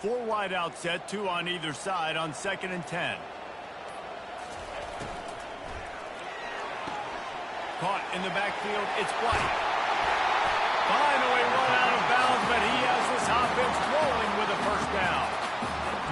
4 wide out set, 2 on either side on 2nd and 10. Caught in the backfield, it's White. Finally run out of bounds, but he has this offense rolling with a first down.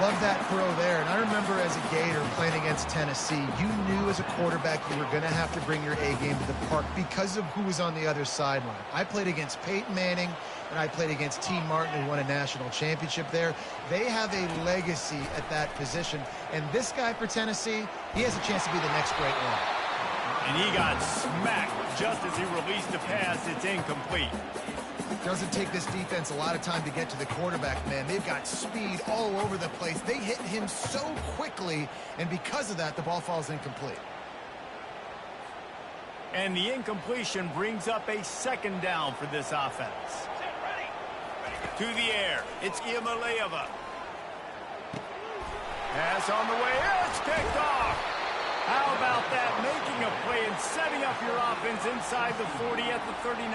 Love that throw there. And I remember as a Gator playing against Tennessee, you knew as a quarterback you were going to have to bring your A game to the park because of who was on the other sideline. I played against Peyton Manning, and I played against T. Martin, who won a national championship there. They have a legacy at that position. And this guy for Tennessee, he has a chance to be the next great one. And he got smacked just as he released the pass. It's incomplete. Doesn't take this defense a lot of time to get to the quarterback, man. They've got speed all over the place. They hit him so quickly, and because of that, the ball falls incomplete. And the incompletion brings up a 2nd down for this offense. To the air, it's Iamaleava. Pass on the way, it's picked off. How about that, making a play and setting up your offense inside the 40 at the 39.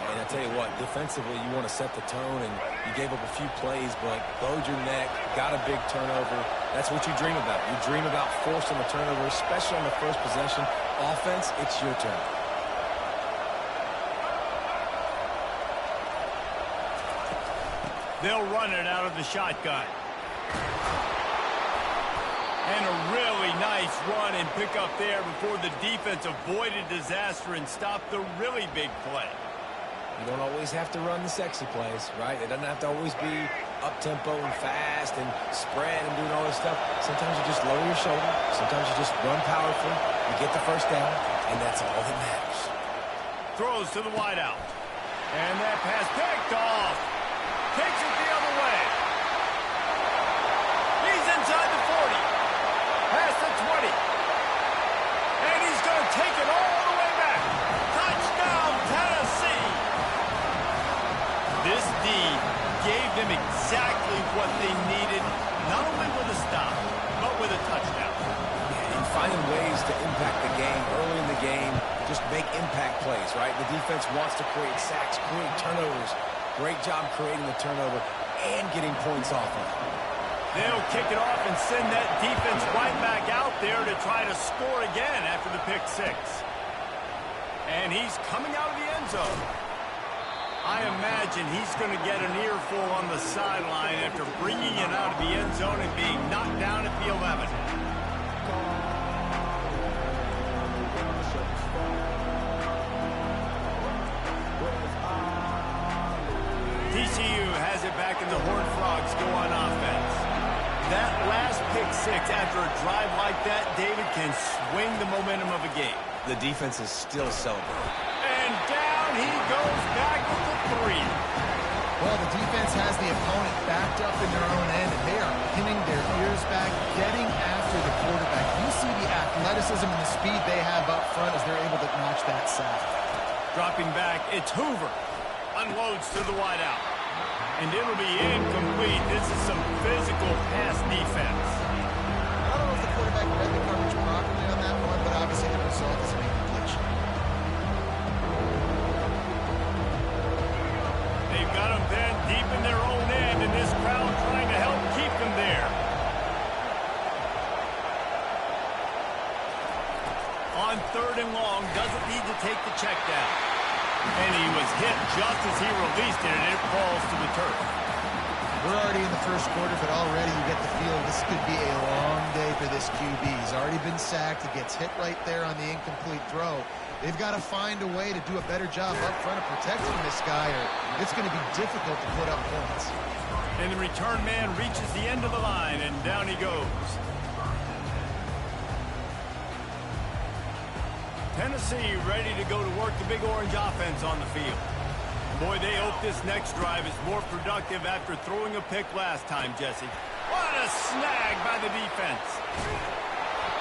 And I tell you what, defensively, you want to set the tone, and you gave up a few plays, but bowed your neck, got a big turnover. That's what you dream about. You dream about forcing a turnover, especially on the first possession. Offense, it's your turn. They'll run it out of the shotgun. And a really nice run and pick up there before the defense avoided disaster and stopped the really big play. You don't always have to run the sexy plays, right? It doesn't have to always be up-tempo and fast and spread and doing all this stuff. Sometimes you just lower your shoulder. Sometimes you just run powerfully. You get the first down, and that's all that matters. Throws to the wideout. And that pass picked off. Takes it the other way. He's inside the 40. Past the 20. And he's going to take it all the way back. Touchdown, Tennessee. This D gave them exactly what they needed, not only with a stop, but with a touchdown. And finding ways to impact the game early in the game, just make impact plays, right? The defense wants to create sacks, create turnovers. Great job creating the turnover and getting points off of it. They'll kick it off and send that defense right back out there to try to score again after the pick 6. And he's coming out of the end zone. I imagine he's going to get an earful on the sideline after bringing it out of the end zone and being knocked down at the 11. TCU has it back, and the Horned Frogs go on offense. That last pick 6 after a drive like that, David, can swing the momentum of a game. The defense is still celebrating. And down he goes back with the 3. Well, the defense has the opponent backed up in their own end, and they are pinning their ears back, getting after the quarterback. You see the athleticism and the speed they have up front as they're able to notch that sack. Dropping back, it's Hoover. Unloads to the wideout. And it'll be incomplete. This is some physical pass defense. I don't know if the quarterback read the coverage properly on that one, but obviously the result is an incompletion. They've got them then deep in their own end, and this crowd trying to help keep them there. On 3rd and long, doesn't need to take the check down. And he was hit just as he released it, and it falls to the turf. We're already in the first quarter, but already you get the feel this could be a long day for this QB. He's already been sacked. He gets hit right there on the incomplete throw. They've got to find a way to do a better job up front of protecting this guy, or it's going to be difficult to put up points. And the return man reaches the end of the line, and down he goes. Tennessee ready to go to work the Big Orange offense on the field. Boy, they hope this next drive is more productive after throwing a pick last time, Jesse. What a snag by the defense.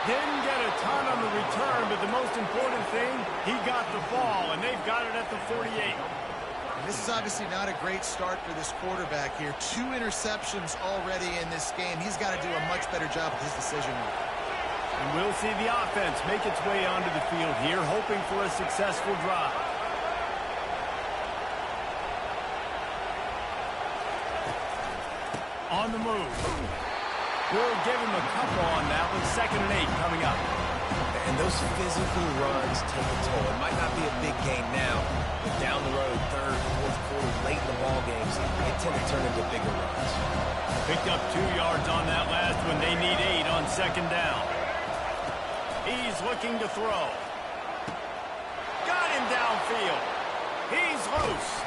Didn't get a ton on the return, but the most important thing, he got the ball, and they've got it at the 48. And this is obviously not a great start for this quarterback here. 2 interceptions already in this game. He's got to do a much better job with his decision-making. And we'll see the offense make its way onto the field here, hoping for a successful drive. On the move. We'll give him a couple on that with 2nd and 8 coming up. And those physical runs take a toll. It might not be a big gain now, but down the road, 3rd, 4th quarter, late in the ball games, they tend to turn into bigger runs. Picked up 2 yards on that last one. They need 8 on 2nd down. He's looking to throw. Got him downfield. He's loose.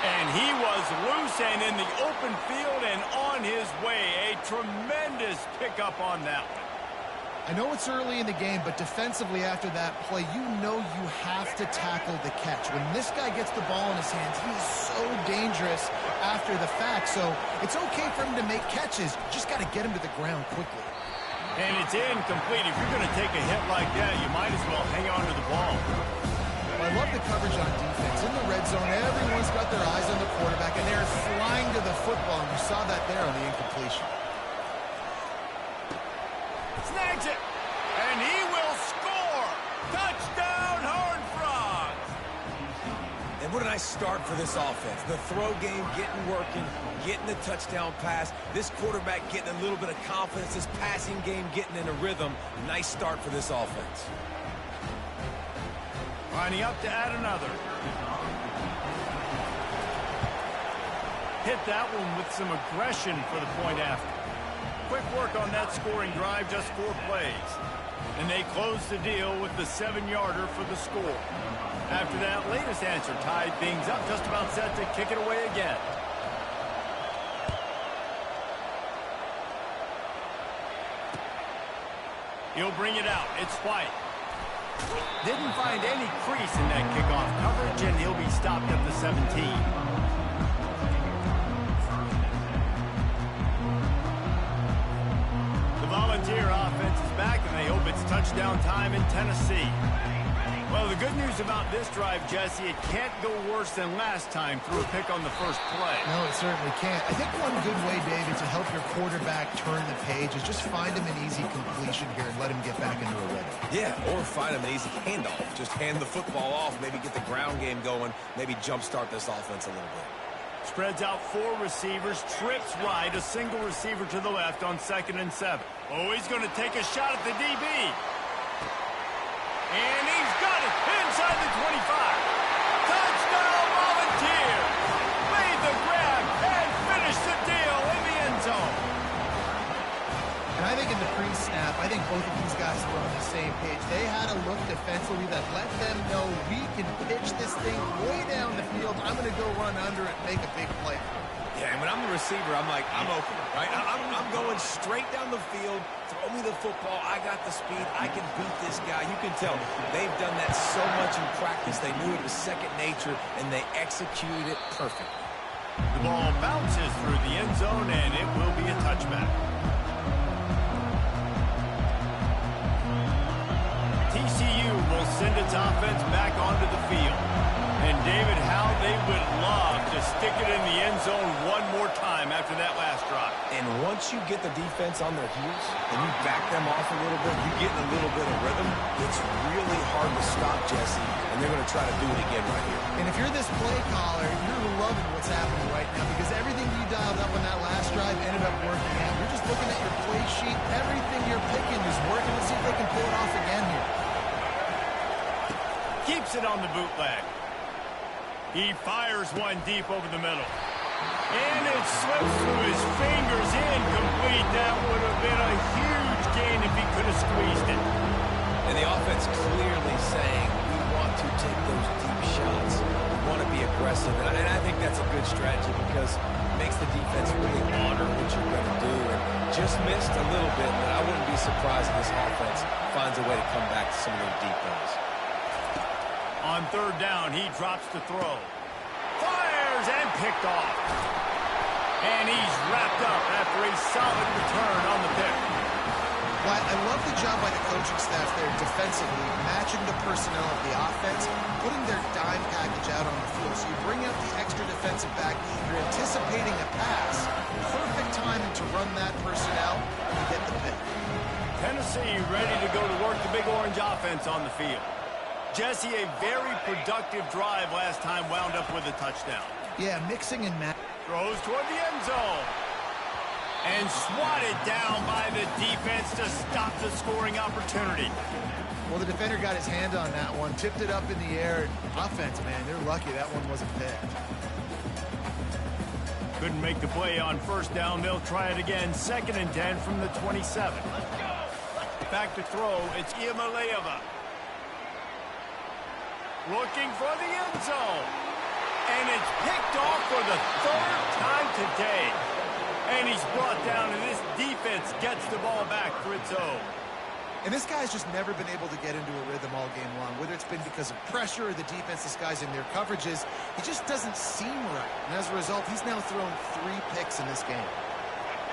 And he was loose and in the open field and on his way. A tremendous pickup on that one. I know it's early in the game, but defensively after that play, you know you have to tackle the catch. When this guy gets the ball in his hands, he is so dangerous after the fact. So it's okay for him to make catches. You just got to get him to the ground quickly. And it's incomplete. If you're going to take a hit like that, you might as well hang on to the ball. Well, I love the coverage on defense. In the red zone, everyone's got their eyes on the quarterback, and they're flying to the football, and you saw that there on the incompletion. Snags it, and he will score. Touchdown, Horned Frogs. And what a nice start for this offense. The throw game getting working, getting the touchdown pass. This quarterback getting a little bit of confidence. This passing game getting in a rhythm. Nice start for this offense. Lining up to add another. Hit that one with some aggression for the point after. Quick work on that scoring drive, just 4 plays. And they close the deal with the 7-yarder for the score. After that latest answer tied things up, just about set to kick it away again. He'll bring it out. It's White. Didn't find any crease in that kickoff coverage, and he'll be stopped at the 17. The Volunteer offense is back, and they hope it's touchdown time in Tennessee. Well, the good news about this drive, Jesse, it can't go worse than last time through a pick on the first play. No, it certainly can't. I think one good way, David, to help your quarterback turn the page is just find him an easy completion here and let him get back into a rhythm. Yeah, or find him an easy handoff. Just hand the football off, maybe get the ground game going, maybe jumpstart this offense a little bit. Spreads out 4 receivers, trips right, a single receiver to the left on 2nd and 7. Oh, he's going to take a shot at the DB. And he's got it inside the 25. Touchdown, Volunteers. Made the grab and finished the deal in the end zone. And I think in the pre-snap, I think both of these guys were on the same page. They had a look defensively that let them know we can pitch this thing way down the field. I'm going to go run under it and make a big play. Yeah, and when I'm the receiver, I'm like, I'm open, right? I'm going straight down the field. Throw me the football. I got the speed. I can beat this guy. You can tell they've done that so much in practice. They knew it was second nature, and they executed it perfectly. The ball bounces through the end zone, and it will be a touchback. TCU will send its offense back onto the field. And, David, how they would love to stick it in the end zone one more time after that last drive. And once you get the defense on their heels and you back them off a little bit, you get in a little bit of rhythm, it's really hard to stop, Jesse, and they're going to try to do it again right here. And if you're this play caller, you're loving what's happening right now because everything you dialed up on that last drive ended up working out. You're just looking at your play sheet. Everything you're picking is working. Let's see if they can pull it off again here. Keeps it on the bootleg. He fires one deep over the middle. And it slips through his fingers, incomplete. That would have been a huge gain if he could have squeezed it. And the offense clearly saying, we want to take those deep shots. We want to be aggressive. And I think that's a good strategy because it makes the defense really honor what you're going to do. And just missed a little bit, but I wouldn't be surprised if this offense finds a way to come back to some of those deep ones. On 3rd down, he drops to throw. Fires and picked off. And he's wrapped up after a solid return on the pick. Well, I love the job by the coaching staff there defensively, matching the personnel of the offense, putting their dime package out on the field. So you bring out the extra defensive back, you're anticipating a pass, perfect timing to run that personnel and get the pick. Tennessee ready to go to work the Big Orange offense on the field. Jesse, a very productive drive last time wound up with a touchdown. Yeah, mixing and matching. Throws toward the end zone. And swatted down by the defense to stop the scoring opportunity. Well, the defender got his hand on that one, tipped it up in the air. Offense, man, they're lucky that one wasn't picked. Couldn't make the play on first down. They'll try it again. 2nd and 10 from the 27. Back to throw. It's Ncaa. Looking for the end zone. And it's picked off for the 3rd time today. And he's brought down, and this defense gets the ball back for its own. And this guy's just never been able to get into a rhythm all game long, whether it's been because of pressure or the defense disguising their coverages. He just doesn't seem right. And as a result, he's now thrown 3 picks in this game.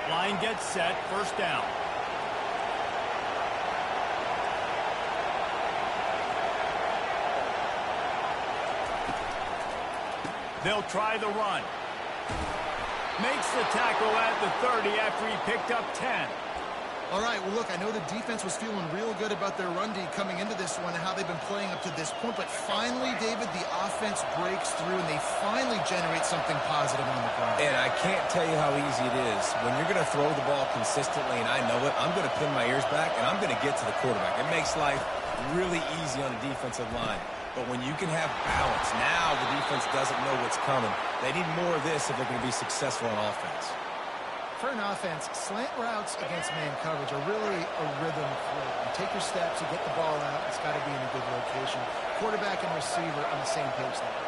Line gets set, 1st down. They'll try the run. Makes the tackle at the 30 after he picked up 10. All right, well, look, I know the defense was feeling real good about their run D coming into this one and how they've been playing up to this point, but finally, David, the offense breaks through and they finally generate something positive on the ground. And I can't tell you how easy it is. When you're going to throw the ball consistently, and I know it, I'm going to pin my ears back, and I'm going to get to the quarterback. It makes life really easy on the defensive line. But when you can have balance, now the defense doesn't know what's coming. They need more of this if they're going to be successful on offense. For an offense, slant routes against man coverage are really a rhythm play. You take your steps, you get the ball out, it's got to be in a good location. Quarterback and receiver on the same page there.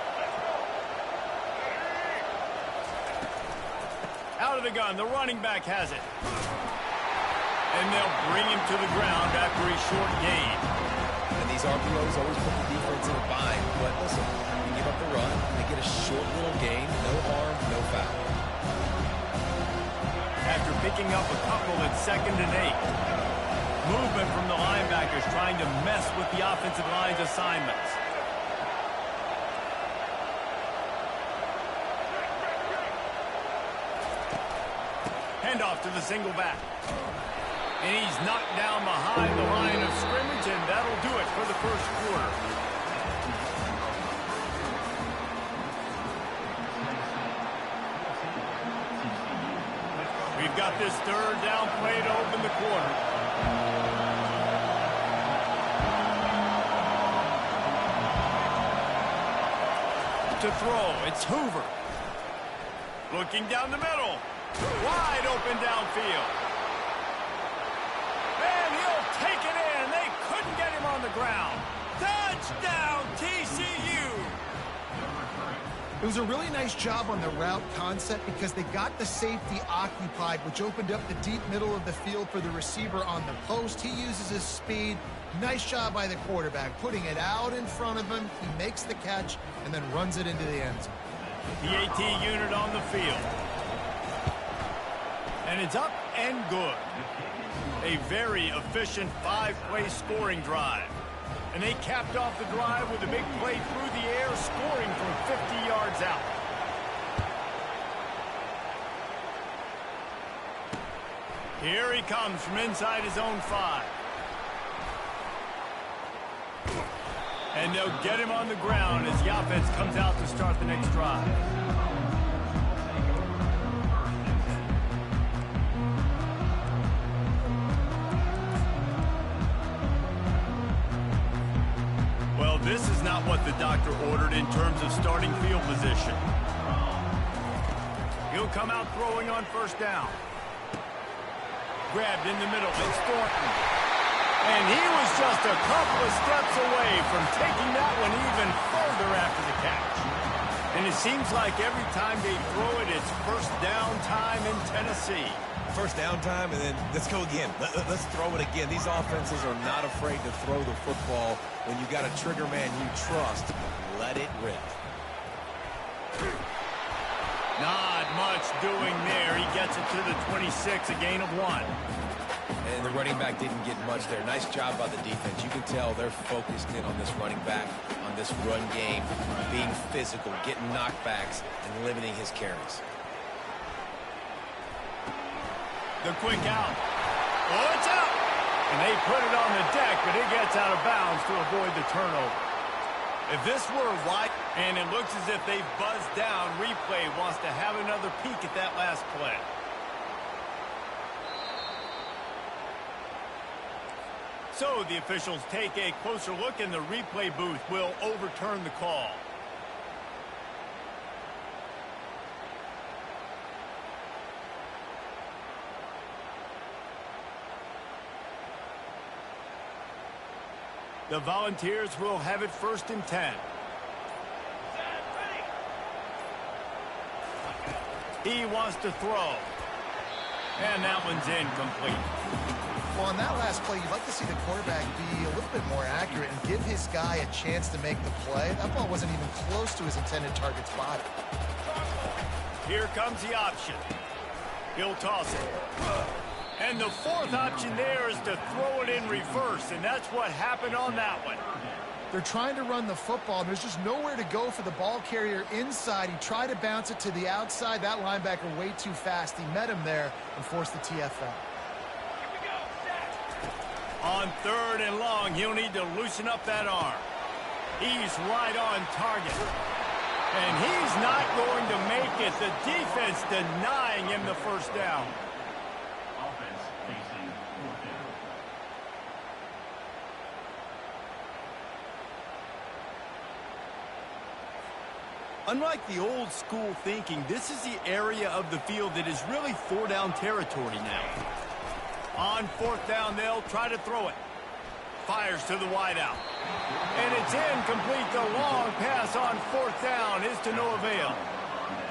Out of the gun, the running back has it. And they'll bring him to the ground after a short gain. And these RPOs always put the defense in a bind. But listen, you give up the run, they get a short little gain, no harm, no foul. After picking up a couple at 2nd and 8. Movement from the linebackers trying to mess with the offensive line's assignments. Handoff to the single back. And he's knocked down behind the line of scrimmage, and that'll do it for the 1st quarter. We've got this 3rd down play to open the quarter. To throw, it's Hoover. Looking down the middle. Wide open downfield. And he'll take it in. They couldn't get him on the ground. Touchdown, TCU. It was a really nice job on the route concept because they got the safety occupied, which opened up the deep middle of the field for the receiver on the post. He uses his speed. Nice job by the quarterback, putting it out in front of him. He makes the catch and then runs it into the end zone. The AT unit on the field. And it's up and good. A very efficient 5-play scoring drive. And they capped off the drive with a big play through the air, scoring from 50 yards out. Here he comes from inside his own 5. And they'll get him on the ground as the offense comes out to start the next drive. This is not what the doctor ordered in terms of starting field position. He'll come out throwing on 1st down. Grabbed in the middle, it's Thornton. And he was just a couple of steps away from taking that one even further after the catch. And it seems like every time they throw it, it's 1st down time in Tennessee. 1st down time, and then let's go again. Let's throw it again. These offenses are not afraid to throw the football when you got a trigger man you trust. Let it rip. Not much doing there. He gets it to the 26, a gain of 1. And the running back didn't get much there. Nice job by the defense. You can tell they're focused in on this running back, on this run game, being physical, getting knockbacks, and limiting his carries. The quick out. Oh, it's out! And they put it on the deck, but it gets out of bounds to avoid the turnover. If this were wide, and it looks as if they've buzzed down, replay wants to have another peek at that last play. So the officials take a closer look, and the replay booth will overturn the call. The Volunteers will have it 1st and 10. He wants to throw. And that one's incomplete. Well, on that last play, you'd like to see the quarterback be a little bit more accurate and give his guy a chance to make the play. That ball wasn't even close to his intended target's body. Here comes the option. He'll toss it. And the 4th option there is to throw it in reverse, and that's what happened on that one. They're trying to run the football, and there's just nowhere to go for the ball carrier inside. He tried to bounce it to the outside. That linebacker way too fast. He met him there and forced the TFL. On 3rd and long, he'll need to loosen up that arm. He's right on target. And he's not going to make it. The defense denying him the 1st down. Unlike the old school thinking, this is the area of the field that is really 4-down territory now. On 4th down, they'll try to throw it. Fires to the wideout. And it's incomplete. The long pass on 4th down is to no avail.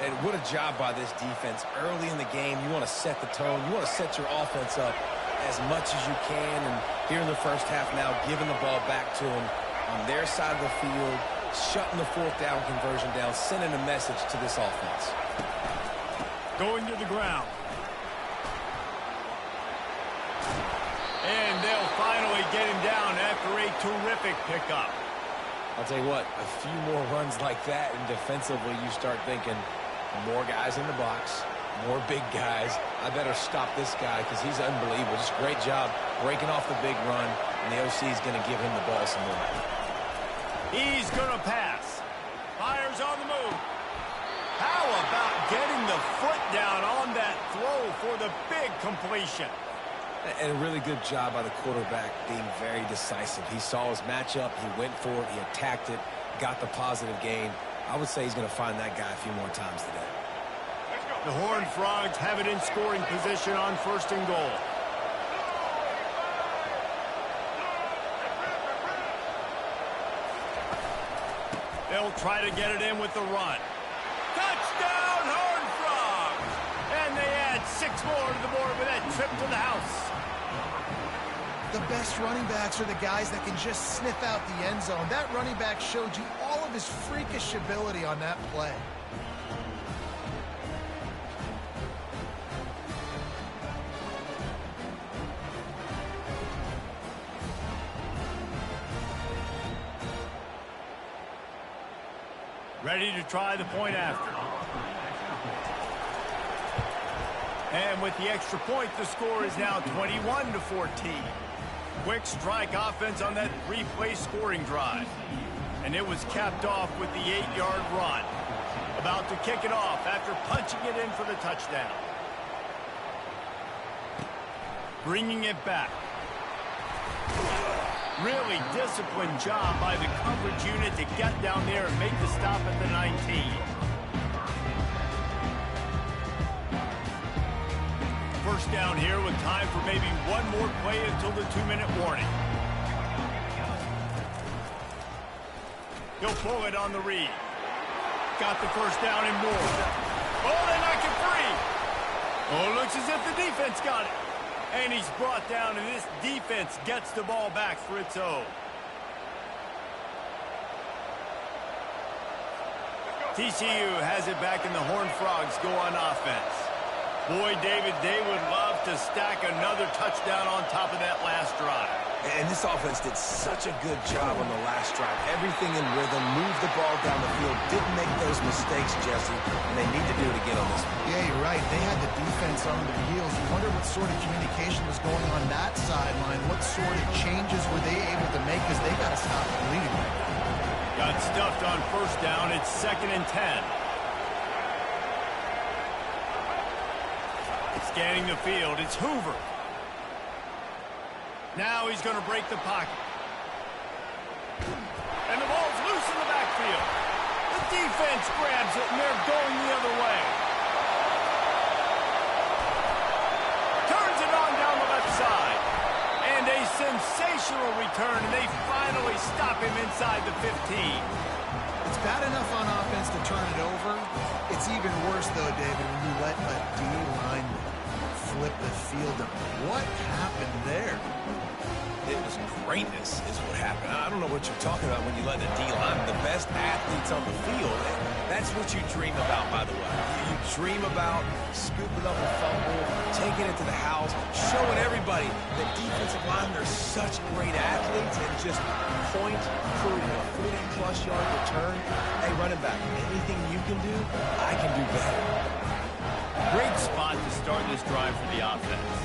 And what a job by this defense. Early in the game, you want to set the tone. You want to set your offense up as much as you can. And here in the 1st half now, giving the ball back to them on their side of the field, shutting the 4th down conversion down, sending a message to this offense. Going to the ground. And they'll finally get him down after a terrific pickup. I'll tell you what, a few more runs like that, and defensively you start thinking more guys in the box, more big guys. I better stop this guy because he's unbelievable. Just a great job breaking off the big run, and the OC is going to give him the ball some more. He's going to pass. Fires on the move. How about getting the foot down on that throw for the big completion? And a really good job by the quarterback being very decisive. He saw his matchup. He went for it. He attacked it. Got the positive gain. I would say he's going to find that guy a few more times today. The Horned Frogs have it in scoring position on 1st and goal. They'll try to get it in with the run. Touchdown, Horned Frogs! And they add 6 more to the board with that trip to the house. The best running backs are the guys that can just sniff out the end zone. That running back showed you all of his freakish ability on that play. Ready to try the point after. And with the extra point, the score is now 21-14. Quick strike offense on that 3-play scoring drive. And it was capped off with the 8-yard run. About to kick it off after punching it in for the touchdown. Bringing it back. Really disciplined job by the coverage unit to get down there and make the stop at the 19. First down here with time for maybe one more play until the 2-minute warning. He'll pull it on the read. Got the first down and more. Oh, they knock it free. Oh, looks as if the defense got it. And he's brought down, and this defense gets the ball back for its own. TCU has it back, and the Horned Frogs go on offense. Boy, David, they would love to stack another touchdown on top of that last drive. And this offense did such a good job on the last drive. Everything in rhythm, moved the ball down the field, didn't make those mistakes, Jesse, and they need to do it again on this one. Yeah, you're right. They had the defense on their heels. You wonder what sort of communication was going on that sideline. What sort of changes were they able to make, because they got to stop the bleeding right now. Got stuffed on first down. It's 2nd and 10. Scanning the field, it's Hoover. Now he's going to break the pocket. And the ball's loose in the backfield. The defense grabs it, and they're going the other way. Turns it on down the left side. And a sensational return, and they finally stop him inside the 15. It's bad enough on offense to turn it over. It's even worse, though, David, when you let a D lineman flip the field up. What happened there? It was greatness is what happened. I don't know what you're talking about when you let the D-line, the best athletes on the field. That's what you dream about, by the way. You dream about scooping up a fumble, taking it to the house, showing everybody that defensive linemen are such great athletes, and just point proving a 40-plus yard return. Hey, running back, anything you can do, I can do better. Great spot to start this drive for the offense.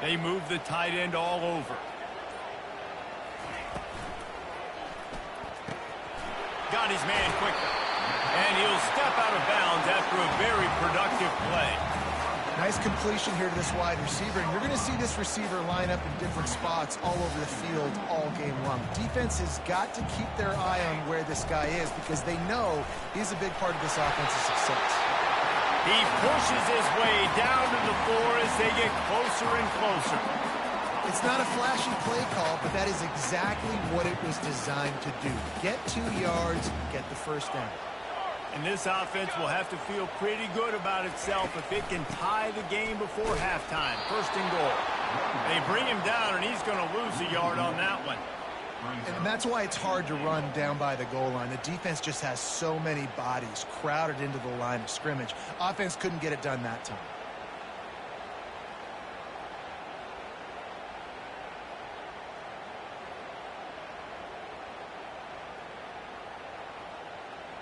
They move the tight end all over. Got his man quickly. And he'll step out of bounds after a very productive play. Nice completion here to this wide receiver, and you're going to see this receiver line up in different spots all over the field all game long. Defense has got to keep their eye on where this guy is because they know he's a big part of this offense's success. He pushes his way down to the floor as they get closer and closer. It's not a flashy play call, but that is exactly what it was designed to do. Get 2 yards, get the first down. And this offense will have to feel pretty good about itself if it can tie the game before halftime. First and goal. They bring him down, and he's going to lose a yard on that one. And that's why it's hard to run down by the goal line. The defense just has so many bodies crowded into the line of scrimmage. Offense couldn't get it done that time.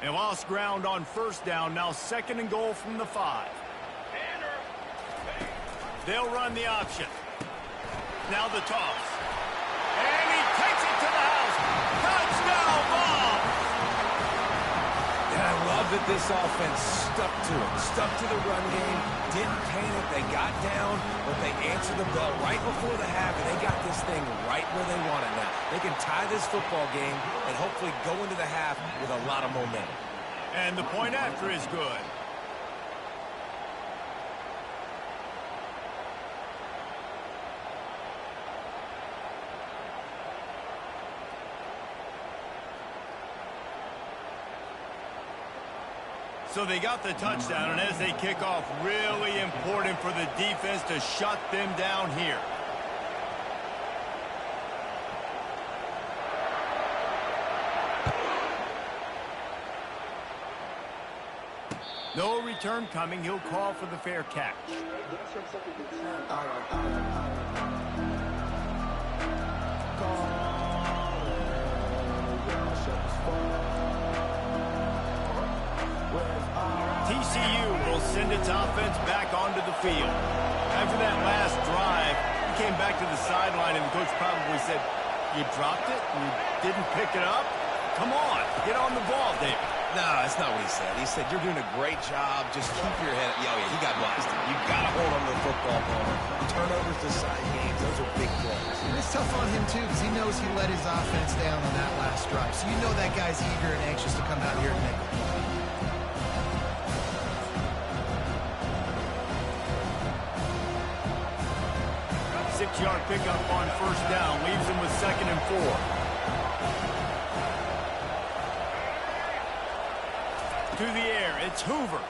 They lost ground on first down. Now second and goal from the 5. They'll run the option. Now the toss. And he takes it to the house. Touchdown ball. And I love that this offense stuck to it. Stuck to the run game. Didn't panic. They got down, but they answered the bell right before the half, and they got this thing right where they want it now. They can tie this football game and hopefully go into the half with a lot of momentum. And the point after is good. So they got the touchdown, and as they kick off, really important for the defense to shut them down here. No return coming. He'll call for the fair catch. TCU will send its offense back onto the field. After that last drive, he came back to the sideline, and the coach probably said, "You dropped it? You didn't pick it up? Come on, get on the ball, David." No, that's not what he said. He said, "You're doing a great job. Just keep your head up." Yeah, he got blasted. You've got to hold on to the football ball. Turnovers decide games. Those are big plays. And it's tough on him, too, because he knows he let his offense down on that last drive. So you know that guy's eager and anxious to come out here and make it. 6-yard pickup on first down. Leaves him with 2nd and 4. To the air, it's Hoover.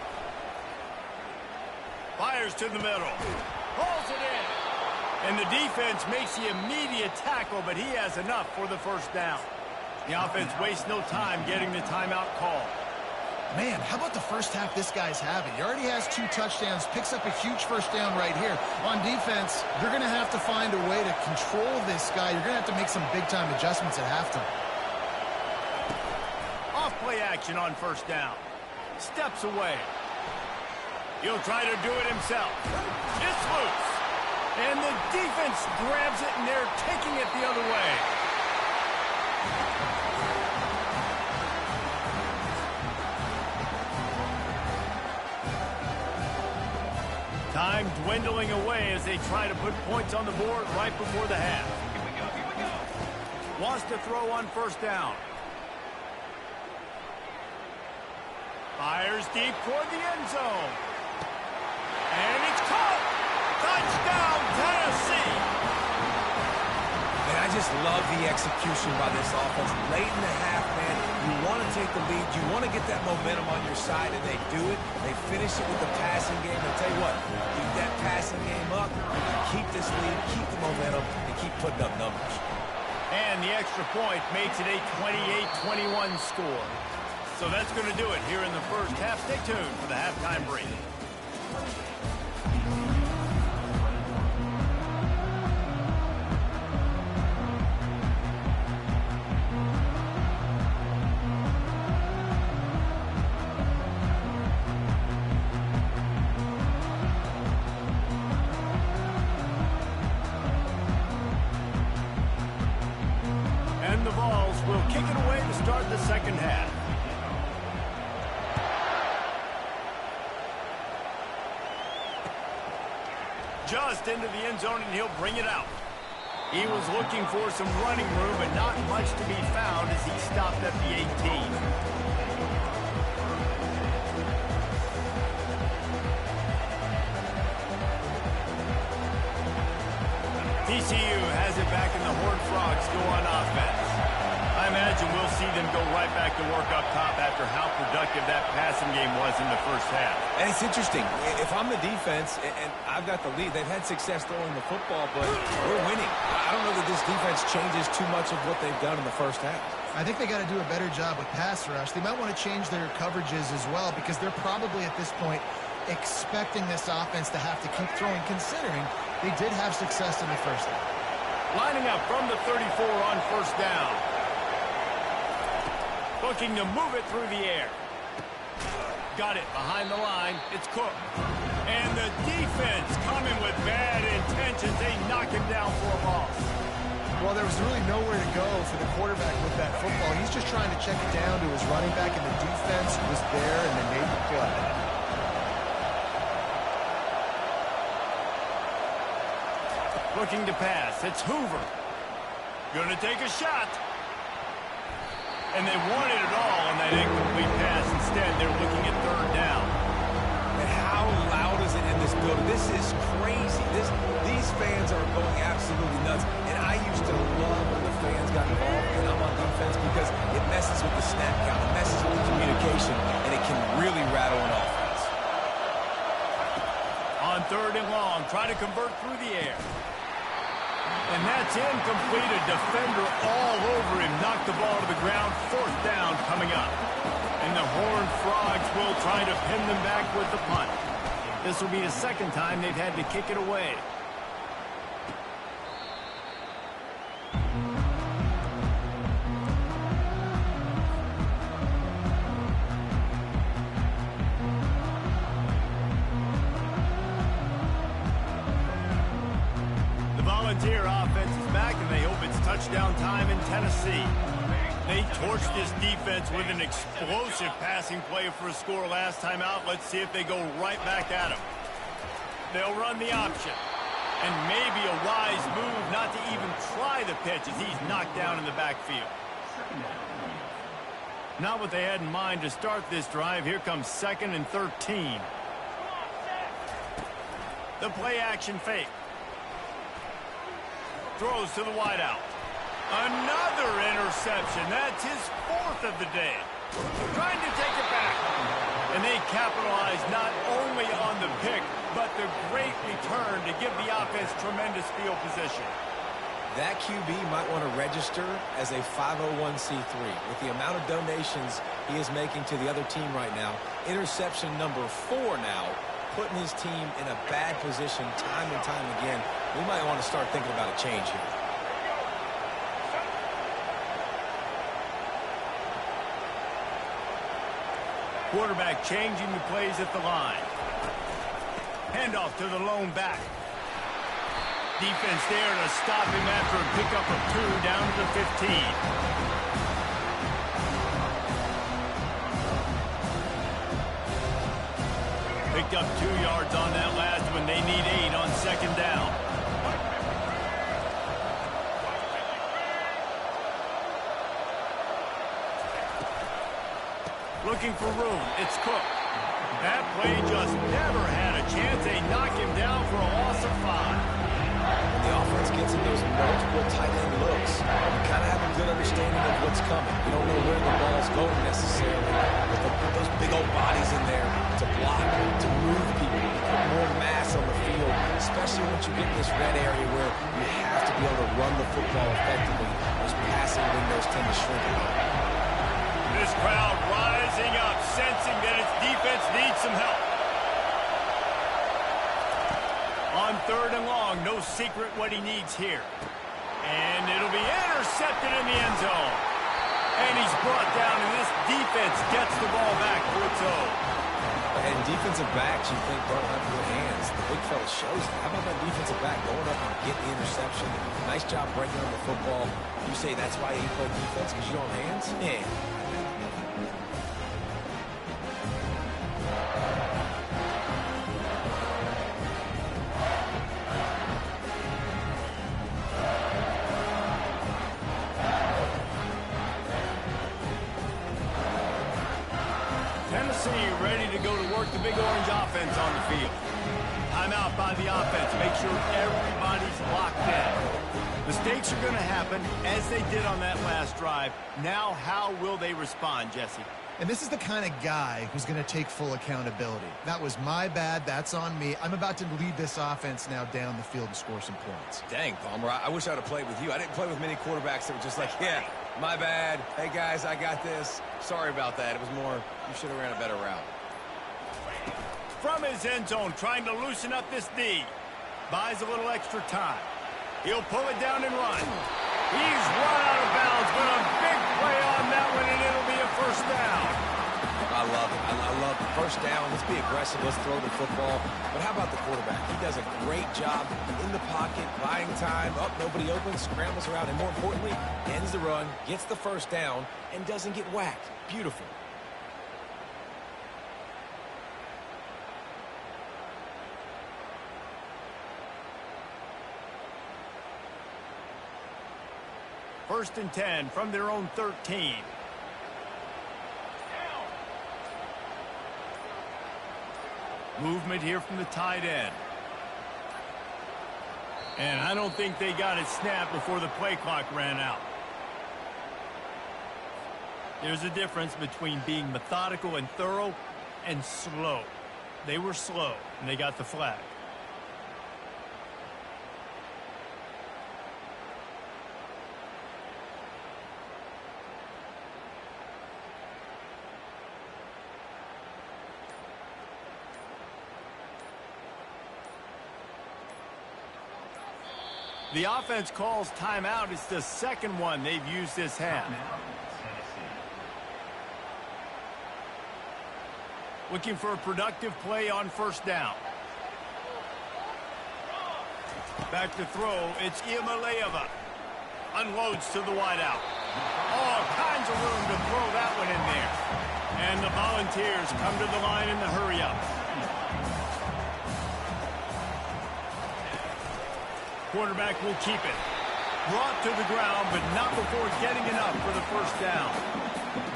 Fires to the middle. Pulls it in. And the defense makes the immediate tackle, but he has enough for the first down. The offense wastes no time getting the timeout call. Man, how about the first half this guy's having? He already has 2 touchdowns, picks up a huge first down right here. On defense, you're going to have to find a way to control this guy. You're going to have to make some big-time adjustments at halftime. Off-play action on first down. Steps away. He'll try to do it himself. It's loose. And the defense grabs it, and they're taking it the other way. time dwindling away as they try to put points on the board right before the half. Wants to throw on first down. Fires deep toward the end zone. And it's caught. Touchdown, Tennessee. And I just love the execution by this offense. Late in the half, man, you want to take the lead. You want to get that momentum on your side, and they do it. They finish it with the passing game. I'll tell you what, keep that passing game up. You can keep this lead, keep the momentum, and keep putting up numbers. And the extra point makes it a 28-21 score. So that's going to do it here in the first half. Stay tuned for the halftime break. And the Vols will kick it away to start the second half. Just into the end zone, and he'll bring it out. He was looking for some running room, but not much to be found as he stopped at the 18. TCU has it back, and the Horned Frogs go on offense. I imagine we'll see them go right back to work up top after how productive that passing game was in the first half. And it's interesting. If I'm the defense and I've got the lead, they've had success throwing the football, but we're winning. I don't know that this defense changes too much of what they've done in the first half. I think they got to do a better job with pass rush. They might want to change their coverages as well because they're probably at this point expecting this offense to have to keep throwing, considering they did have success in the first half. Lining up from the 34 on first down. Looking to move it through the air. Got it behind the line. It's Cook. And the defense coming with bad intentions. They knock him down for a loss. Well, there was really nowhere to go for the quarterback with that football. He's just trying to check it down to his running back, and the defense was there, and they made the play. Looking to pass. It's Hoover. Gonna take a shot. And they wanted it all on that incomplete pass. Instead, they're looking at third down. And how loud is it in this building? This is crazy. These fans are going absolutely nuts. And I used to love when the fans got involved and I'm on defense because it messes with the snap count. It messes with the communication, and it can really rattle an offense. On third and long, try to convert through the air. And that's incomplete. A defender all over him. Knocked the ball to the ground. Fourth down coming up. And the Horned Frogs will try to pin them back with the punt. This will be the second time they've had to kick it away. Volunteer offense is back, and they hope it's touchdown time in Tennessee. They torched this defense with an explosive passing play for a score last time out. Let's see if they go right back at him. They'll run the option. And maybe a wise move not to even try the pitch as he's knocked down in the backfield. Not what they had in mind to start this drive. Here comes 2nd and 13. The play action fake. Throws to the wideout. Another interception. That's his 4th of the day. Trying to take it back. And they capitalize not only on the pick, but the great return to give the offense tremendous field position. That QB might want to register as a 501c3. With the amount of donations he is making to the other team right now, interception number 4 now, putting his team in a bad position time and time again. We might want to start thinking about a change here. Quarterback changing the plays at the line. Handoff to the lone back. Defense there to stop him after a pickup of 2 down to the 15. The picked up 2 yards on that last one. They need 8 on second down. Looking for room. It's Cook. That play just never had a chance. They knock him down for a loss of 5. When the offense gets in those multiple tight end looks, you kind of have a good understanding of what's coming. You don't know where the ball's going necessarily, but they put those big old bodies in there to block, to move people, to put more mass on the field, especially once you get in this red area where you have to be able to run the football effectively. Those passing windows tend to shrink a lot. This crowd rising up, sensing that its defense needs some help. On 3rd and long, no secret what he needs here. And it'll be intercepted in the end zone. And he's brought down, and this defense gets the ball back for its own. And defensive backs, you think, don't have good hands. The big fella shows it. How about that defensive back going up and getting the interception? Nice job breaking on the football. You say that's why you play defense, because you don't have hands? Yeah. Ready to go to work the big orange offense on the field. Timeout by the offense. Make sure everybody's locked in. Mistakes are going to happen, as they did on that last drive. Now, how will they respond, Jesse? And this is the kind of guy who's going to take full accountability. That was my bad. That's on me. I'm about to lead this offense now down the field and score some points. Dang, Palmer, I wish I would have played with you. I didn't play with many quarterbacks that were just like, yeah, my bad. Hey, guys, I got this. Sorry about that. It was more, you should have ran a better route. From his end zone, trying to loosen up this D. Buys a little extra time. He'll pull it down and run. He's run out of bounds, but a big play on that one, and it'll be a first down. I love it. I love the first down. Let's be aggressive. Let's throw the football. But how about the quarterback? He does a great job in the pocket, buying time. Up, nobody open, scrambles around, and more importantly, ends the run, gets the first down, and doesn't get whacked. Beautiful. First and 10 from their own 13. Movement here from the tight end. And I don't think they got it snapped before the play clock ran out. There's a difference between being methodical and thorough and slow. They were slow, and they got the flag. The offense calls timeout. It's the second one they've used this half. Looking for a productive play on first down. Back to throw. It's Iamaleava. Unloads to the wideout. All kinds of room to throw that one in there. And the Volunteers come to the line in the hurry-up. Quarterback will keep it. Brought to the ground, but not before getting enough for the first down.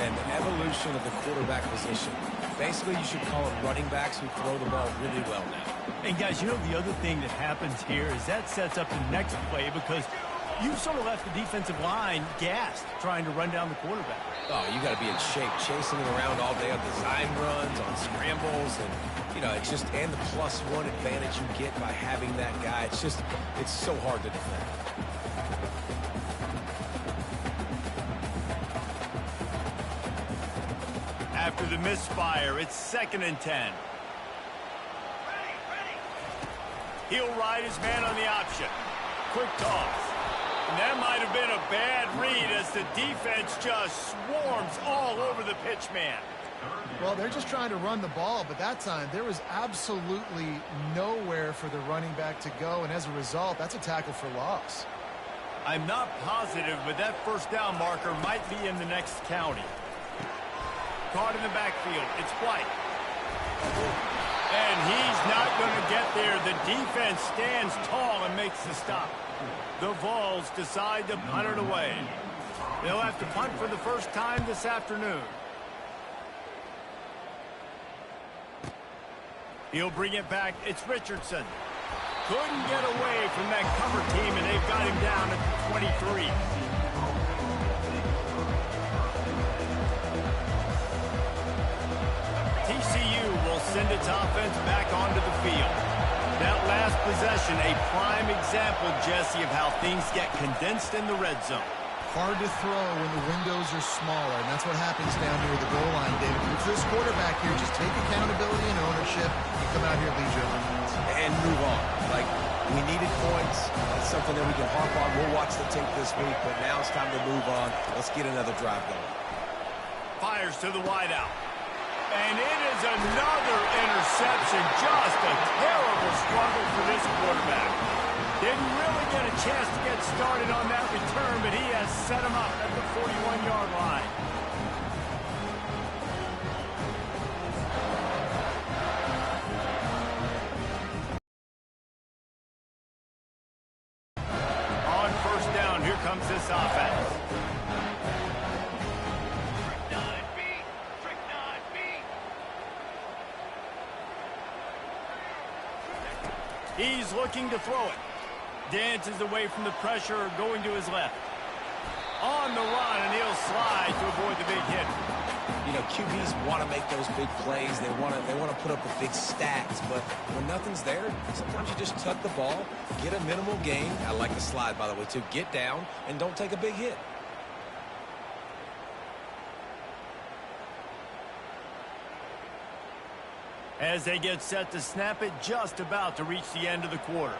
And the evolution of the quarterback position. Basically, you should call it running backs who throw the ball really well now. And, guys, you know the other thing that happens here is that sets up the next play because you've sort of left the defensive line gassed trying to run down the quarterback. Oh, you got to be in shape, chasing him around all day on design runs, on scrambles, and, you know, it's just, and the +1 advantage you get by having that guy. It's just, it's so hard to defend. After the misfire, it's 2nd and 10. He'll ride his man on the option. Quick toss. And that might have been a bad read as the defense just swarms all over the pitch man. Well, they're just trying to run the ball, but that time there was absolutely nowhere for the running back to go, and as a result, that's a tackle for loss. I'm not positive, but that first down marker might be in the next county. Caught in the backfield. It's White. And he's not going to get there. The defense stands tall and makes the stop. The Vols decide to punt it away. They'll have to punt for the first time this afternoon. He'll bring it back. It's Richardson. Couldn't get away from that cover team, and they've got him down at the 23. TCU will send its offense back onto the field. That last possession, a prime example, Jesse, of how things get condensed in the red zone. Hard to throw when the windows are smaller, and that's what happens down near the goal line, David. If this quarterback here, just take accountability and ownership and come out here, lead your offense. And move on. Like, we needed points. That's something that we can harp on. We'll watch the tape this week, but now it's time to move on. Let's get another drive going. Fires to the wideout. And it is another interception. Just a terrible struggle for this quarterback. Didn't really get a chance to get started on that return, but he has set him up at the 41-yard line. On first down, here comes this offense. He's looking to throw it. Dances away from the pressure, going to his left. On the run, and he'll slide to avoid the big hit. You know, QBs want to make those big plays. They want to put up the big stats, but when nothing's there, sometimes you just tuck the ball, get a minimal gain. I like the slide, by the way, too. Get down and don't take a big hit. As they get set to snap it, just about to reach the end of the quarter.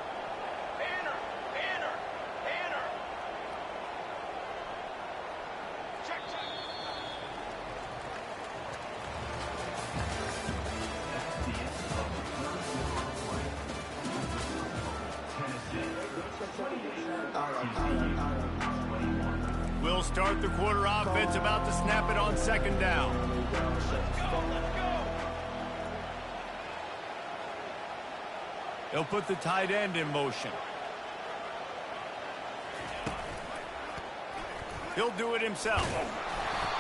We'll start the quarter offense, about to snap it on second down. He'll put the tight end in motion. He'll do it himself.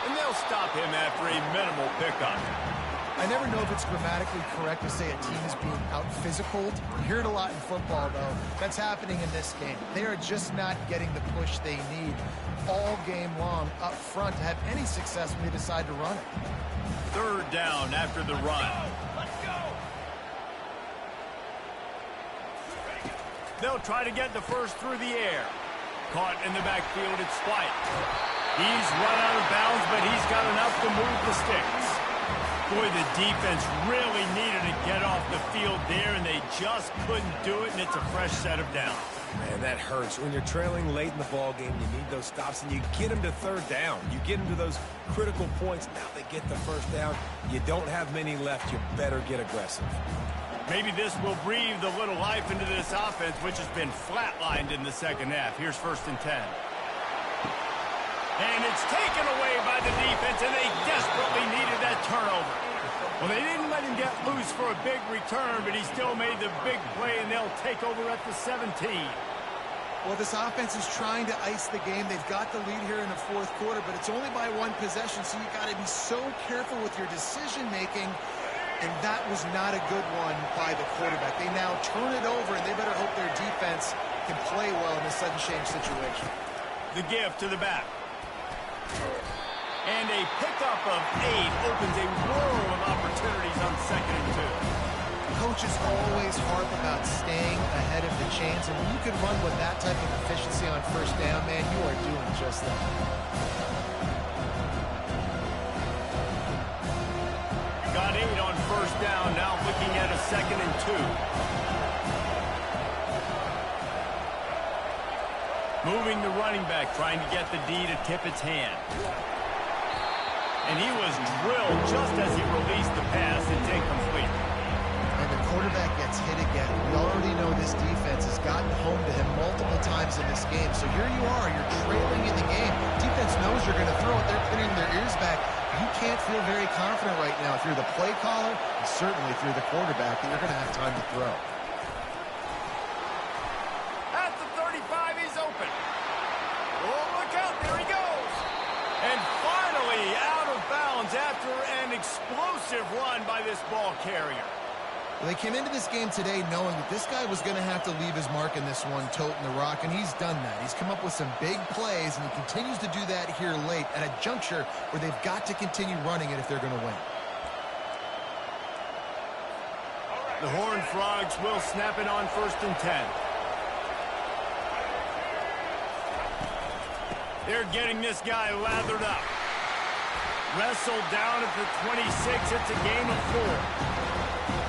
And they'll stop him after a minimal pickup. I never know if it's grammatically correct to say a team is being out-physicaled. You hear it a lot in football, though. That's happening in this game. They are just not getting the push they need all game long up front to have any success when they decide to run it. Third down after the run. They'll try to get the first through the air. Caught in the backfield, it's White. He's run out of bounds, but he's got enough to move the sticks. Boy, the defense really needed to get off the field there, and they just couldn't do it, and it's a fresh set of downs. Man, that hurts. When you're trailing late in the ball game, you need those stops, and you get them to third down. You get them to those critical points. Now they get the first down. You don't have many left. You better get aggressive. Maybe this will breathe a little life into this offense, which has been flatlined in the second half. Here's 1st and 10. And it's taken away by the defense, and they desperately needed that turnover. Well, they didn't let him get loose for a big return, but he still made the big play, and they'll take over at the 17. Well, this offense is trying to ice the game. They've got the lead here in the fourth quarter, but it's only by one possession, so you got to be so careful with your decision-making. And that was not a good one by the quarterback. They now turn it over, and they better hope their defense can play well in a sudden change situation. The give to the back. And a pickup of 8 opens a world of opportunities on 2nd and 2. Coaches always harp about staying ahead of the chains, and when you can run with that type of efficiency on first down, man, you are doing just that. Got 8 on first down, now looking at a 2nd and 2. Moving the running back, trying to get the D to tip its hand. And he was drilled just as he released the pass. It's incomplete. And the quarterback gets hit again. We already know this defense has gotten home to him multiple times in this game. So here you are, you're trailing in the game. Defense knows you're going to throw it. They're pinning their ears back. you can't feel very confident right now if you're the play caller and certainly if you're the quarterback that you're going to have time to throw. At the 35, he's open. Oh, look out, there he goes. And finally out of bounds after an explosive run by this ball carrier. Well, they came into this game today knowing that this guy was going to have to leave his mark in this one, toting the rock, and he's done that. He's come up with some big plays, and he continues to do that here late at a juncture where they've got to continue running it if they're going to win. The Horned Frogs will snap it on 1st and 10. They're getting this guy lathered up. Wrestled down at the 26. It's a gain of 4.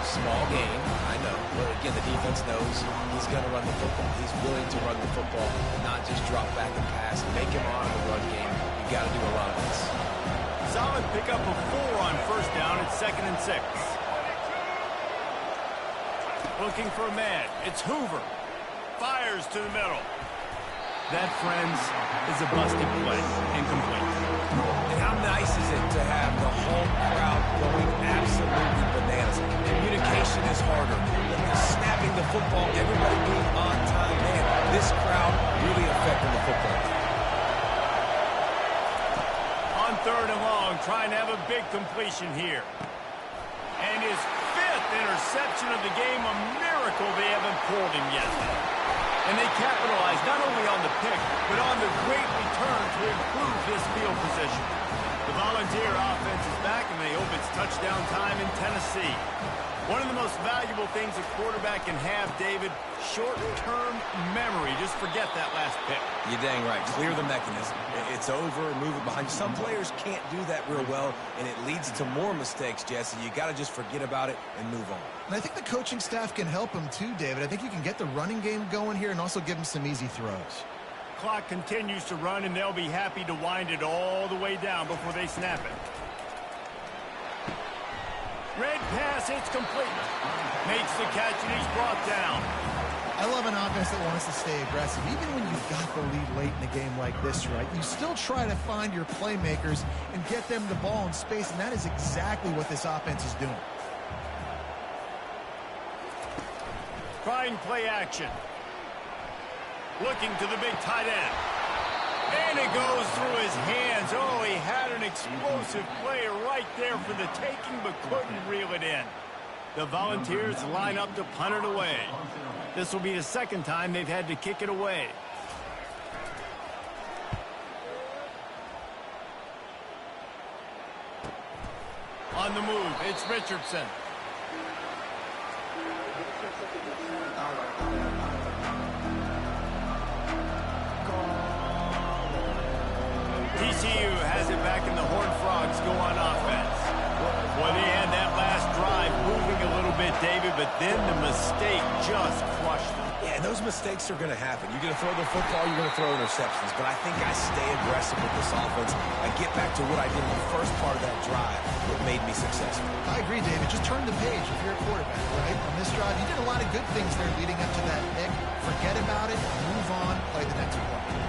Small game, I know. But again, the defense knows he's going to run the football. He's willing to run the football, not just drop back and pass. Make him honor the run game. You got to do a lot of this. Solid pickup of 4 on 1st down. It's 2nd and 6. Looking for a man. It's Hoover. Fires to the middle. That, friends, is a busted play. Incomplete. And how nice is it to have the home crowd going absolutely bananas? Communication is harder. Snapping the football, everybody being on time. Man, this crowd really affecting the football. On 3rd and long, trying to have a big completion here. And his 5th interception of the game, a miracle they haven't pulled him yet. And they capitalize not only on the pick, but on the great return to improve this field position. The Volunteer offense is back, and they hope it's touchdown time in Tennessee. One of the most valuable things a quarterback can have, David, short-term memory. Just forget that last pick. You're dang right. Clear the mechanism. It's over, move it behind you. Some players can't do that real well, and it leads to more mistakes, Jesse. You got to just forget about it and move on. And I think the coaching staff can help him too, David. I think you can get the running game going here and also give him some easy throws. Clock continues to run, and they'll be happy to wind it all the way down before they snap it. Red pass, it's complete. Makes the catch, and he's brought down. I love an offense that wants to stay aggressive. Even when you've got the lead late in a game like this, right, you still try to find your playmakers and get them the ball in space, and that is exactly what this offense is doing. Trying play action. Looking to the big tight end. And it goes through his hands. Oh, he had an explosive play right there for the taking, but couldn't reel it in. The Volunteers line up to punt it away. This will be the 2nd time they've had to kick it away. On the move, it's Richardson. TCU has it back, and the Horned Frogs go on offense. Well, they had that last drive moving a little bit, David, but then the mistake just crushed them. Yeah, and those mistakes are going to happen. You're going to throw the football, you're going to throw interceptions. But I think I stay aggressive with this offense. I get back to what I did in the first part of that drive that made me successful. I agree, David. Just turn the page if you're a quarterback, right? On this drive, you did a lot of good things there leading up to that pick. Forget about it, move on, play the next play.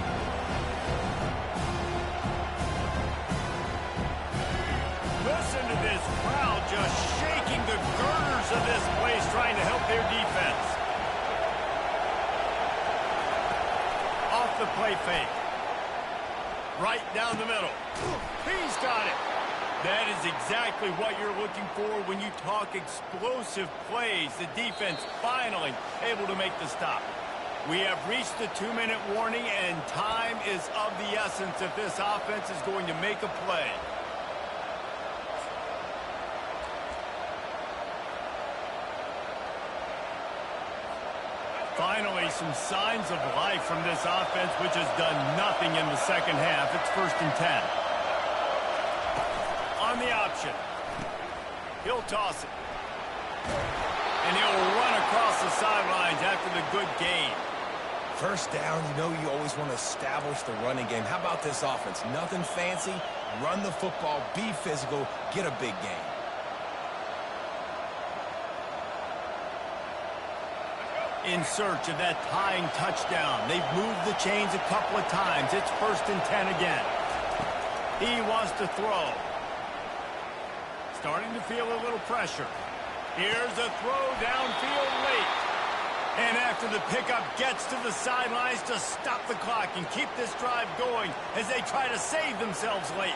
Listen to this crowd just shaking the girders of this place, trying to help their defense. Off the play fake. Right down the middle. He's got it. That is exactly what you're looking for when you talk explosive plays. The defense finally able to make the stop. We have reached the 2-minute warning, and time is of the essence if this offense is going to make a play. Finally, some signs of life from this offense, which has done nothing in the 2nd half. It's 1st and 10. On the option. He'll toss it. And he'll run across the sidelines after the good gain. 1st down, you know you always want to establish the running game. How about this offense? Nothing fancy. Run the football, be physical, get a big gain. In search of that tying touchdown. They've moved the chains a couple of times. It's 1st and 10 again. He wants to throw. starting to feel a little pressure. Here's a throw downfield late. And after the pickup gets to the sidelines to stop the clock and keep this drive going as they try to save themselves late.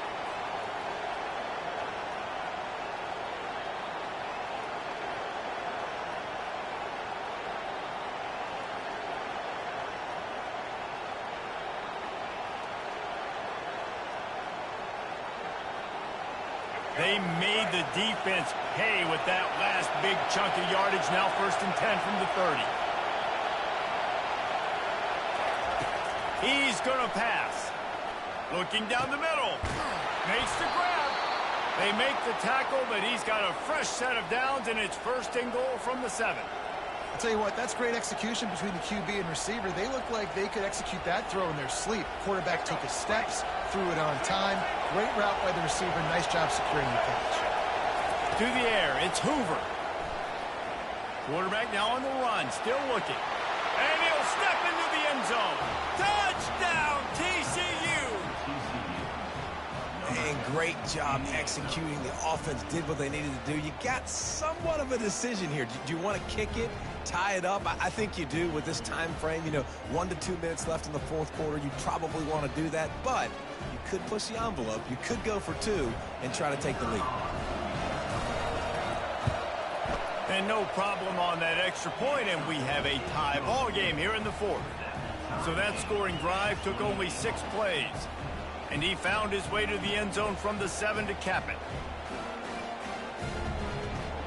They made the defense pay with that last big chunk of yardage. Now 1st and 10 from the 30. He's going to pass. Looking down the middle. Makes the grab. They make the tackle, but he's got a fresh set of downs, and it's 1st and goal from the 7. I'll tell you what, that's great execution between the QB and receiver. They look like they could execute that throw in their sleep. Quarterback took his steps, threw it on time. Great route by the receiver. Nice job securing the catch. To the air, it's Hoover. Quarterback now on the run, still looking. And he'll step into the end zone. Touchdown, TCU! And great job executing. The offense did what they needed to do. You got somewhat of a decision here. Do you want to kick it, tie it up? I think you do with this time frame. 1 to 2 minutes left in the 4th quarter. You probably want to do that, but you could push the envelope. You could go for 2 and try to take the lead. And no problem on that extra point, and we have a tie ball game here in the 4th. So that scoring drive took only 6 plays. And he found his way to the end zone from the 7 to cap it.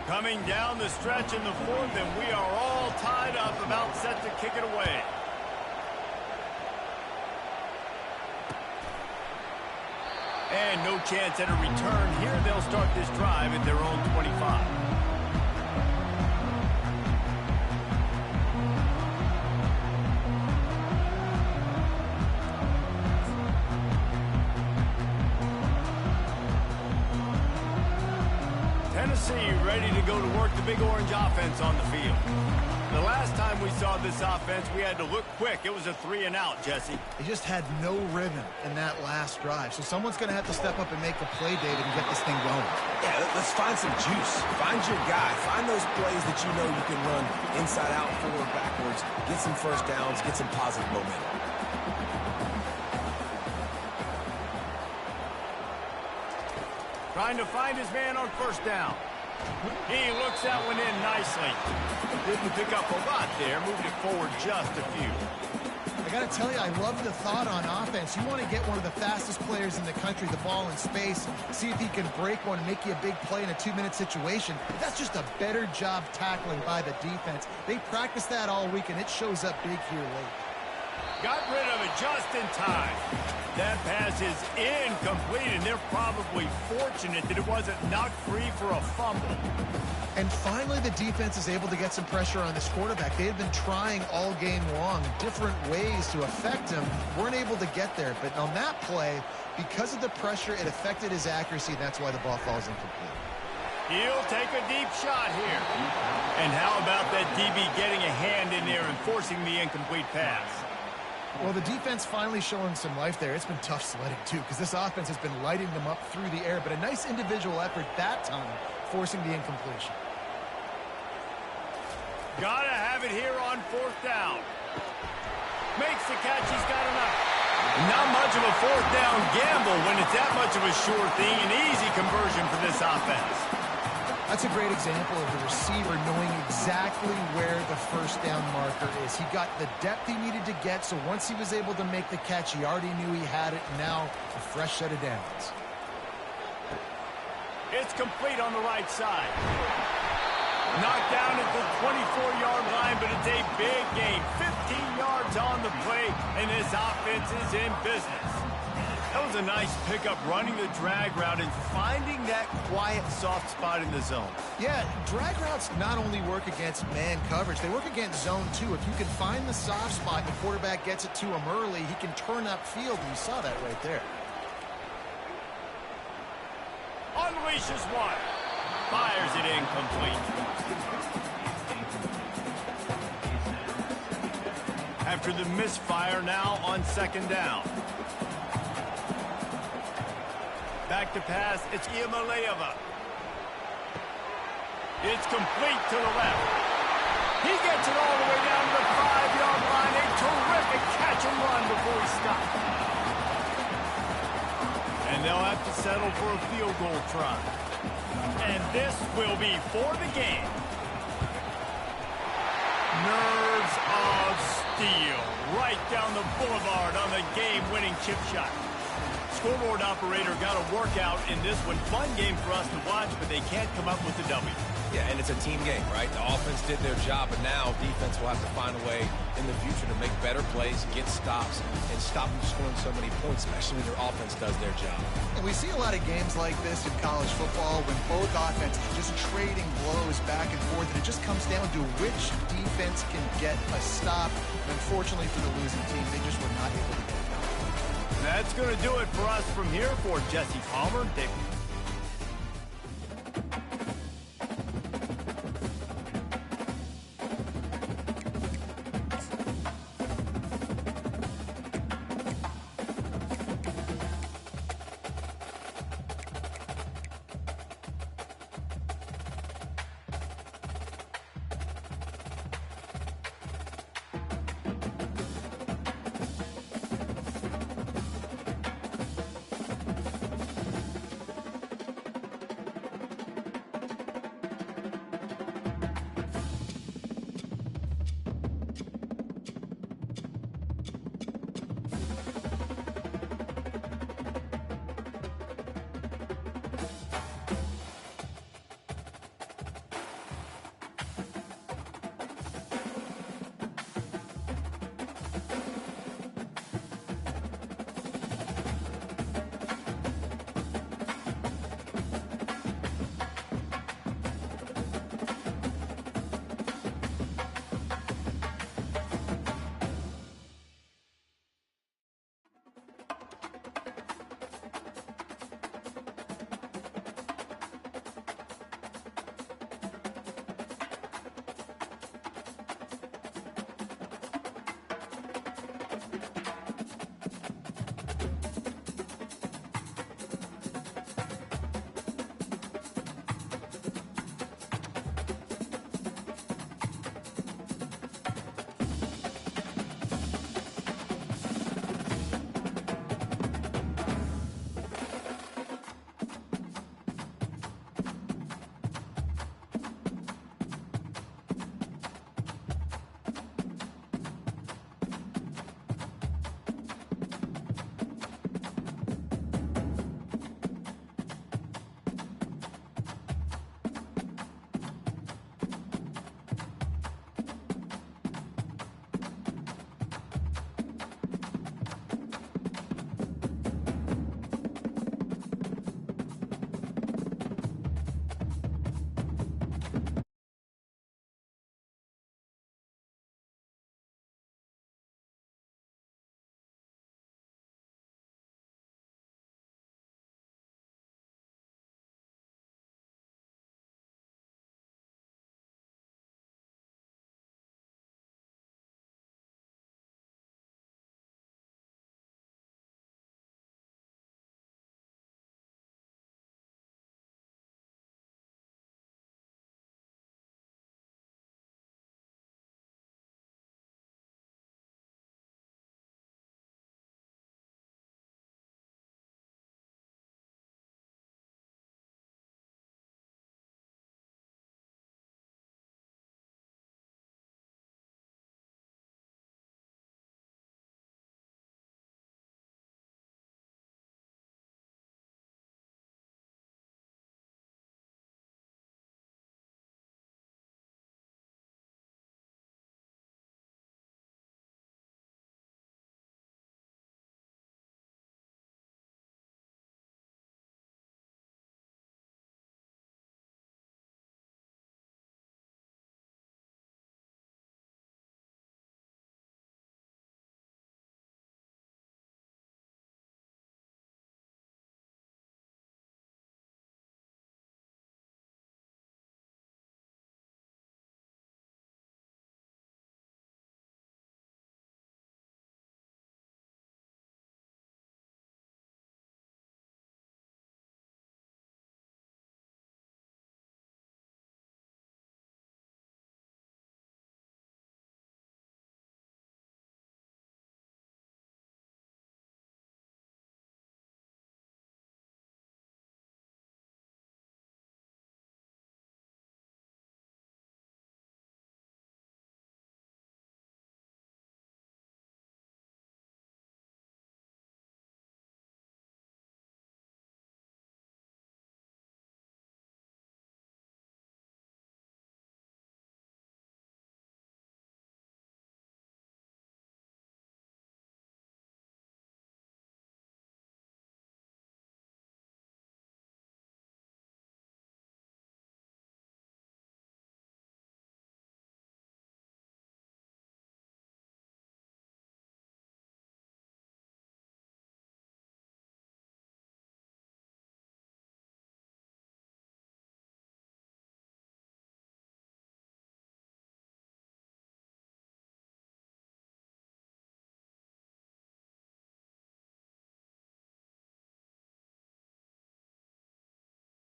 Coming down the stretch in the 4th, and we are all tied up, about set to kick it away. And no chance at a return here. They'll start this drive at their own 25. Tennessee ready to go to work the Big Orange offense on the field. The last time we saw this offense, we had to look quick. It was a 3-and-out, Jesse. They just had no rhythm in that last drive. So someone's going to have to step up and make a play, David, and get this thing going. Yeah, let's find some juice. Find your guy. Find those plays that you know you can run inside out, forward, backwards. Get some first downs. Get some positive momentum. Trying to find his man on 1st down. He looks that one in nicely. Didn't pick up a lot there. Moved it forward just a few. I got to tell you, I love the thought on offense. You want to get one of the fastest players in the country the ball in space, see if he can break one and make you a big play in a 2-minute situation. But that's just a better job tackling by the defense. They practice that all week, and it shows up big here late. Got rid of it just in time. That pass is incomplete, and they're probably fortunate that it wasn't knocked free for a fumble. And finally, the defense is able to get some pressure on this quarterback. They had been trying all game long, different ways to affect him. Weren't able to get there. But on that play, because of the pressure, it affected his accuracy. That's why the ball falls incomplete. He'll take a deep shot here. And how about that DB getting a hand in there and forcing the incomplete pass? Well, the defense finally showing some life there. It's been tough sledding, too, because this offense has been lighting them up through the air. But a nice individual effort that time, forcing the incompletion. Gotta have it here on 4th down. Makes the catch. He's got enough. Not much of a 4th down gamble when it's that much of a sure thing. An easy conversion for this offense. That's a great example of the receiver knowing exactly where the 1st down marker is. He got the depth he needed to get, so once he was able to make the catch, he already knew he had it. Now, a fresh set of downs. It's complete on the right side. Knocked down at the 24-yard line, but it's a big gain. 15 yards on the play, and this offense is in business. That was a nice pickup, running the drag route and finding that quiet, soft spot in the zone. Yeah, drag routes not only work against man coverage, they work against zone too. If you can find the soft spot and the quarterback gets it to him early, he can turn upfield, and you saw that right there. Unleashes one. Fires it incomplete. After the misfire, now on 2nd down. Back to pass, it's Iamaleava. It's complete to the left. He gets it all the way down to the 5-yard line. A terrific catch and run before he stopped. And they'll have to settle for a field goal try. And this will be for the game. Nerves of steel. Right down the boulevard on the game-winning chip shot. Scoreboard operator got a workout in this one. Fun game for us to watch, but they can't come up with the W. Yeah, and it's a team game, right? The offense did their job, but now defense will have to find a way in the future to make better plays, get stops, and stop them scoring so many points, especially when your offense does their job. And we see a lot of games like this in college football when both offenses are just trading blows back and forth, and it just comes down to which defense can get a stop. And unfortunately for the losing team, they just were not able to get it done. That's going to do it for us from here. For Jesse Palmer, Dick